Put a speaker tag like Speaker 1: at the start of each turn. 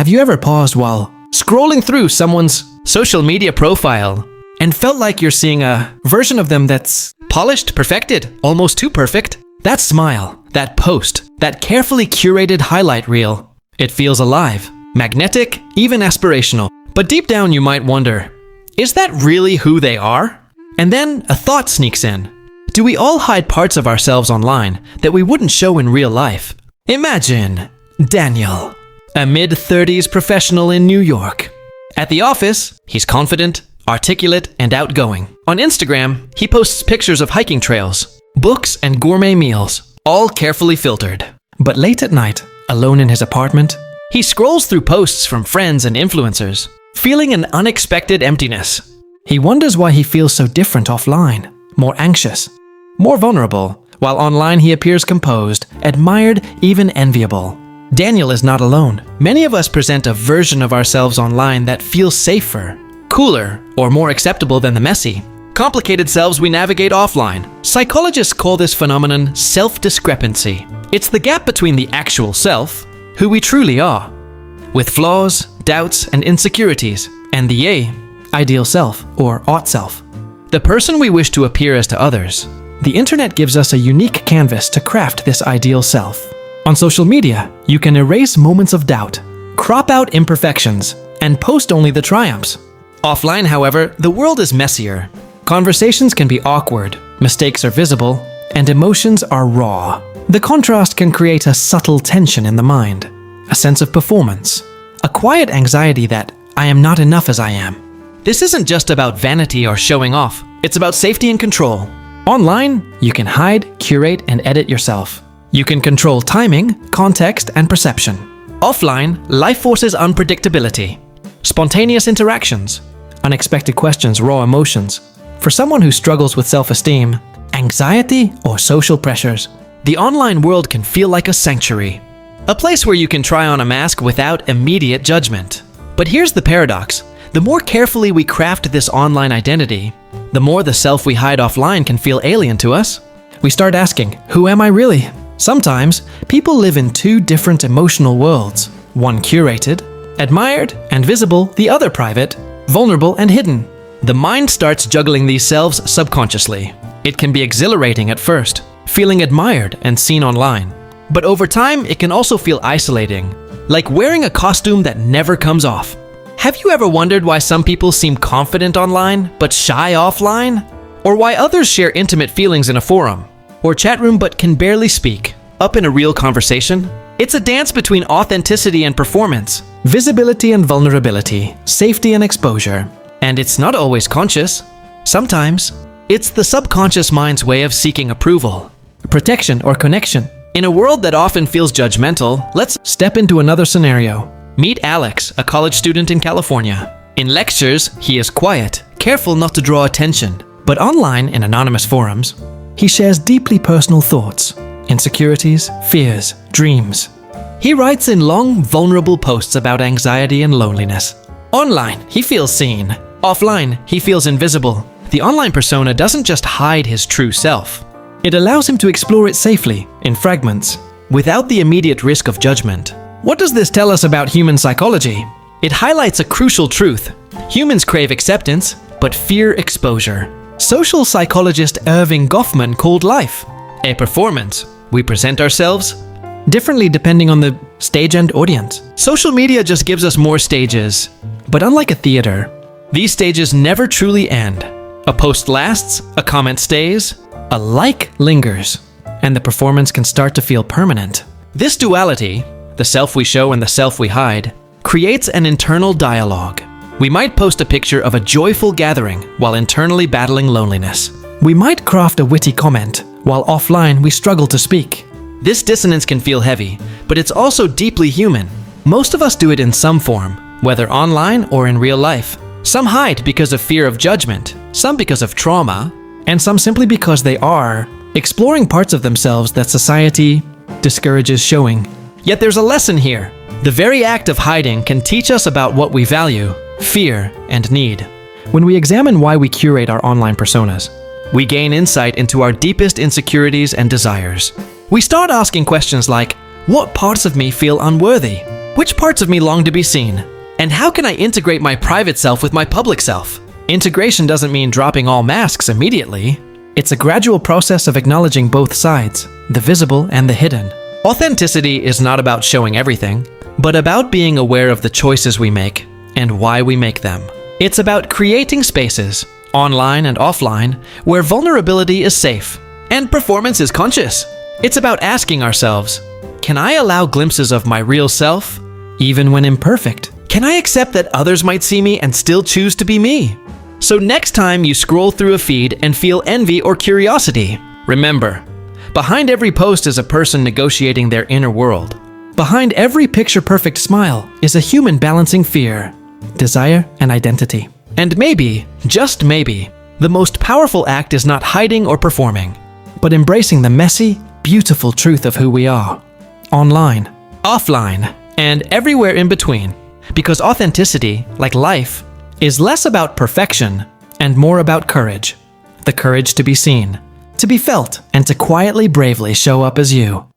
Speaker 1: Have you ever paused while scrolling through someone's social media profile and felt like you're seeing a version of them that's polished, perfected, almost too perfect? That smile, that post, that carefully curated highlight reel, it feels alive, magnetic, even aspirational. But deep down you might wonder, is that really who they are? And then a thought sneaks in. Do we all hide parts of ourselves online that we wouldn't show in real life? Imagine Daniel, a mid-30s professional in New York. At the office, he's confident, articulate, and outgoing. On Instagram, he posts pictures of hiking trails, books, and gourmet meals, all carefully filtered. But late at night, alone in his apartment, he scrolls through posts from friends and influencers, feeling an unexpected emptiness. He wonders why he feels so different offline, more anxious, more vulnerable, while online he appears composed, admired, even enviable. Daniel is not alone. Many of us present a version of ourselves online that feels safer, cooler, or more acceptable than the messy, complicated selves we navigate offline. Psychologists call this phenomenon self-discrepancy. It's the gap between the actual self, who we truly are, with flaws, doubts, and insecurities, and the ideal self, or ought self, the person we wish to appear as to others. The internet gives us a unique canvas to craft this ideal self. On social media, you can erase moments of doubt, crop out imperfections, and post only the triumphs. Offline, however, the world is messier. Conversations can be awkward, mistakes are visible, and emotions are raw. The contrast can create a subtle tension in the mind, a sense of performance, a quiet anxiety that I am not enough as I am. This isn't just about vanity or showing off, it's about safety and control. Online, you can hide, curate, and edit yourself. You can control timing, context, and perception. Offline, life forces unpredictability, spontaneous interactions, unexpected questions, raw emotions. For someone who struggles with self-esteem, anxiety, or social pressures, the online world can feel like a sanctuary, a place where you can try on a mask without immediate judgment. But here's the paradox. The more carefully we craft this online identity, the more the self we hide offline can feel alien to us. We start asking, who am I really? Sometimes, people live in two different emotional worlds, one curated, admired, and visible, the other private, vulnerable, and hidden. The mind starts juggling these selves subconsciously. It can be exhilarating at first, feeling admired and seen online. But over time, it can also feel isolating, like wearing a costume that never comes off. Have you ever wondered why some people seem confident online, but shy offline? Or why others share intimate feelings in a forum or chat room but can barely speak up in a real conversation? It's a dance between authenticity and performance, visibility and vulnerability, safety and exposure. And it's not always conscious. Sometimes, it's the subconscious mind's way of seeking approval, protection, or connection. In a world that often feels judgmental, let's step into another scenario. Meet Alex, a college student in California. In lectures, he is quiet, careful not to draw attention. But online, in anonymous forums, he shares deeply personal thoughts, insecurities, fears, dreams. He writes in long, vulnerable posts about anxiety and loneliness. Online, he feels seen. Offline, he feels invisible. The online persona doesn't just hide his true self. It allows him to explore it safely, in fragments, without the immediate risk of judgment. What does this tell us about human psychology? It highlights a crucial truth. Humans crave acceptance, but fear exposure. Social psychologist Irving Goffman called life a performance. We present ourselves differently depending on the stage and audience. Social media just gives us more stages, but unlike a theater, these stages never truly end. A post lasts, a comment stays, a like lingers, and the performance can start to feel permanent. This duality, the self we show and the self we hide, creates an internal dialogue. We might post a picture of a joyful gathering while internally battling loneliness. We might craft a witty comment while offline we struggle to speak. This dissonance can feel heavy, but it's also deeply human. Most of us do it in some form, whether online or in real life. Some hide because of fear of judgment, some because of trauma, and some simply because they are exploring parts of themselves that society discourages showing. Yet there's a lesson here. The very act of hiding can teach us about what we value, fear, and need. When we examine why we curate our online personas, we gain insight into our deepest insecurities and desires. We start asking questions like, what parts of me feel unworthy? Which parts of me long to be seen? And how can I integrate my private self with my public self? Integration doesn't mean dropping all masks immediately. It's a gradual process of acknowledging both sides, the visible and the hidden. Authenticity is not about showing everything, but about being aware of the choices we make and why we make them. It's about creating spaces, online and offline, where vulnerability is safe and performance is conscious. It's about asking ourselves, can I allow glimpses of my real self, even when imperfect? Can I accept that others might see me and still choose to be me? So next time you scroll through a feed and feel envy or curiosity, remember, behind every post is a person negotiating their inner world. Behind every picture-perfect smile is a human balancing fear, desire, and identity. And maybe, just maybe, the most powerful act is not hiding or performing, but embracing the messy, beautiful truth of who we are. Online, offline, and everywhere in between. Because authenticity, like life, is less about perfection and more about courage. The courage to be seen, to be felt, and to quietly, bravely show up as you.